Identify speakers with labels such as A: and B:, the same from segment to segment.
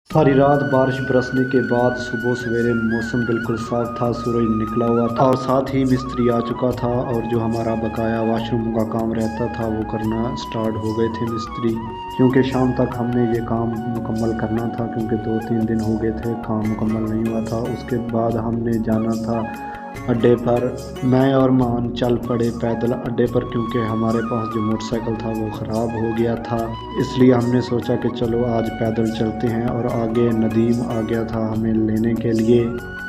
A: सारी रात बारिश बरसने के बाद सुबह सवेरे मौसम बिल्कुल साफ था, सूरज निकला हुआ था और साथ ही मिस्त्री आ चुका था और जो हमारा बकाया वाशरूम का काम रहता था वो करना स्टार्ट हो गए थे मिस्त्री, क्योंकि शाम तक हमने ये काम मुकम्मल करना था, क्योंकि 2-3 दिन हो गए थे काम मुकम्मल नहीं हुआ था। उसके बाद हमने जाना था अड्डे पर। मैं और मान चल पड़े पैदल अड्डे पर, क्योंकि हमारे पास जो मोटरसाइकिल था वो ख़राब हो गया था, इसलिए हमने सोचा कि चलो आज पैदल चलते हैं। और आगे नदीम आ गया था हमें लेने के लिए,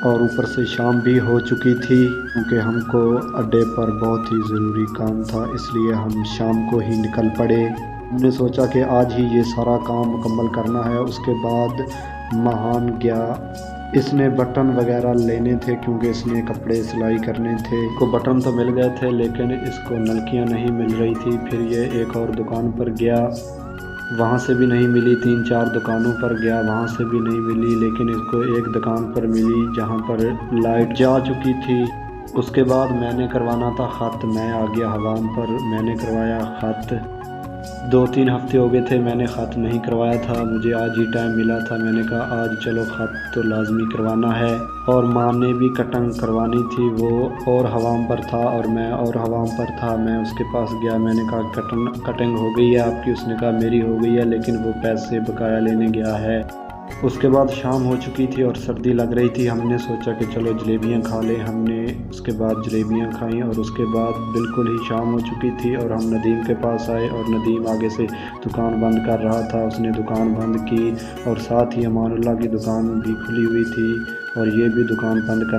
A: और ऊपर से शाम भी हो चुकी थी, क्योंकि हमको अड्डे पर बहुत ही ज़रूरी काम था, इसलिए हम शाम को ही निकल पड़े। हमने सोचा कि आज ही ये सारा काम मुकम्मल करना है। उसके बाद महान गया, इसने बटन वगैरह लेने थे, क्योंकि इसने कपड़े सिलाई करने थे। इसको बटन तो मिल गए थे लेकिन इसको नलकियां नहीं मिल रही थी। फिर ये एक और दुकान पर गया, वहाँ से भी नहीं मिली। 3-4 दुकानों पर गया, वहाँ से भी नहीं मिली, लेकिन इसको एक दुकान पर मिली जहाँ पर लाइट जा चुकी थी। उसके बाद मैंने करवाना था ख़त। मैं आ गया हवाम पर, मैंने करवाया ख़त। 2-3 हफ्ते हो गए थे मैंने ख़त नहीं करवाया था, मुझे आज ही टाइम मिला था। मैंने कहा आज चलो ख़त तो लाजमी करवाना है। और माँ ने भी कटिंग करवानी थी, वो और हवाम पर था और मैं और हवाम पर था। मैं उसके पास गया, मैंने कहा कटिंग हो गई है आपकी? उसने कहा मेरी हो गई है, लेकिन वो पैसे बकाया लेने गया है। उसके बाद शाम हो चुकी थी और सर्दी लग रही थी। हमने सोचा कि चलो जलेबियां खा लें। हमने उसके बाद जलेबियां खाईं और उसके बाद बिल्कुल ही शाम हो चुकी थी और हम नदीम के पास आए और नदीम आगे से दुकान बंद कर रहा था। उसने दुकान बंद की और साथ ही अमानुल्लाह की दुकान भी खुली हुई थी और ये भी दुकान बंद कर